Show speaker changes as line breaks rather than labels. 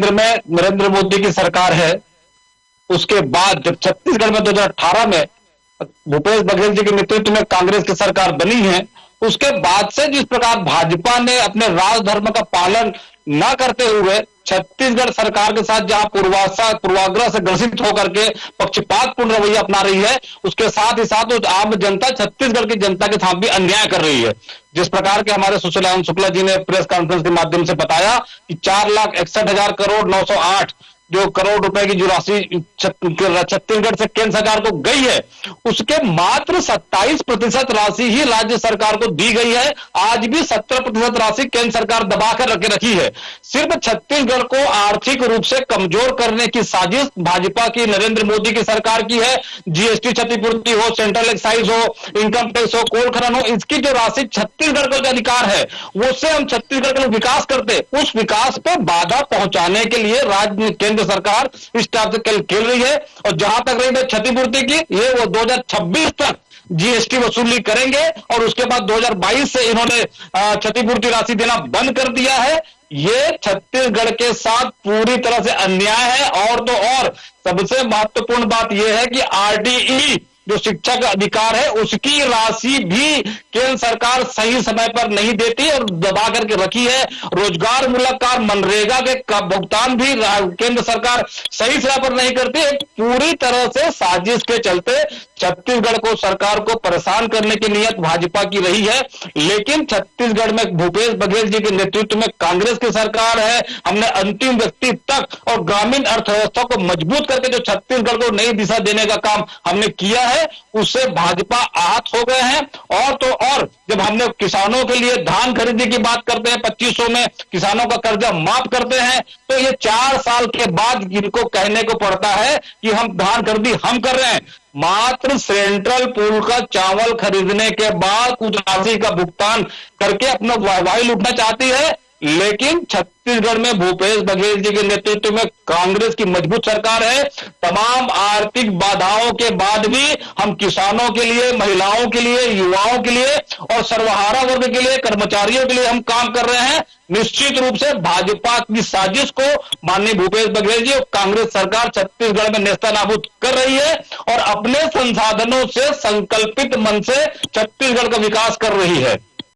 केंद्र में नरेंद्र मोदी की सरकार है, उसके बाद जब छत्तीसगढ़ में 2018 में भूपेश बघेल जी के नेतृत्व में कांग्रेस की सरकार बनी है, उसके बाद से जिस प्रकार भाजपा ने अपने राजधर्म का पालन न करते हुए छत्तीसगढ़ सरकार के साथ जहां पूर्वाग्रह से ग्रसित होकर के पक्षपातपूर्ण रवैया अपना रही है, उसके साथ ही साथ आम जनता छत्तीसगढ़ की जनता के साथ भी अन्याय कर रही है। जिस प्रकार के हमारे सुशीलानंद शुक्ला जी ने प्रेस कॉन्फ्रेंस के माध्यम से बताया कि 4,61,000 करोड़ 908 जो करोड़ रुपए की जो राशि छत्तीसगढ़ से केंद्र सरकार को गई है, उसके मात्र 27% राशि ही राज्य सरकार को दी गई है। आज भी 17% राशि केंद्र सरकार दबाकर रखे रखी है। सिर्फ छत्तीसगढ़ को आर्थिक रूप से कमजोर करने की साजिश भाजपा की, नरेंद्र मोदी की सरकार की है। जीएसटी क्षतिपूर्ति हो, सेंट्रल एक्साइज हो, इनकम टैक्स हो, कोल खनन हो, इसकी जो राशि छत्तीसगढ़ को जो अधिकार है, उससे हम छत्तीसगढ़ का विकास करते, उस विकास पर बाधा पहुंचाने के लिए राज्य केंद्र सरकार इस टाइप से खेल रही है। और जहां तक रही क्षतिपूर्ति की, ये वो 2026 तक जीएसटी वसूली करेंगे और उसके बाद 2022 से इन्होंने क्षतिपूर्ति राशि देना बंद कर दिया है। ये छत्तीसगढ़ के साथ पूरी तरह से अन्याय है। और तो और सबसे महत्वपूर्ण बात यह है कि आरडीई जो शिक्षा का अधिकार है, उसकी राशि भी केंद्र सरकार सही समय पर नहीं देती और दबा करके रखी है। रोजगार मूलक कार्य मनरेगा के भुगतान भी केंद्र सरकार सही समय पर नहीं करती। पूरी तरह से साजिश के चलते छत्तीसगढ़ को, सरकार को परेशान करने की नीयत भाजपा की रही है। लेकिन छत्तीसगढ़ में भूपेश बघेल जी के नेतृत्व में कांग्रेस की सरकार है। हमने अंतिम व्यक्ति तक और ग्रामीण अर्थव्यवस्था को मजबूत करके जो छत्तीसगढ़ को नई दिशा देने का काम हमने किया है, उससे भाजपा आहत हो गए हैं। और तो और जब हमने किसानों के लिए धान खरीदी की बात करते हैं, 2500 में किसानों का कर्जा माफ करते हैं, तो ये 4 साल के बाद इनको कहने को पड़ता है कि हम धान खरीदी हम कर रहे हैं। मात्र सेंट्रल पूल का चावल खरीदने के बाद कुछ राशि का भुगतान करके अपना वाही लूटना चाहती है। लेकिन छत्तीसगढ़ में भूपेश बघेल जी के नेतृत्व में कांग्रेस की मजबूत सरकार है। तमाम आर्थिक बाधाओं के बाद भी हम किसानों के लिए, महिलाओं के लिए, युवाओं के लिए और सर्वहारा वर्ग के लिए, कर्मचारियों के लिए हम काम कर रहे हैं। निश्चित रूप से भाजपा की साजिश को माननीय भूपेश बघेल जी और कांग्रेस सरकार छत्तीसगढ़ में नेस्तनाबूद कर रही है और अपने संसाधनों से, संकल्पित मन से छत्तीसगढ़ का विकास कर रही है।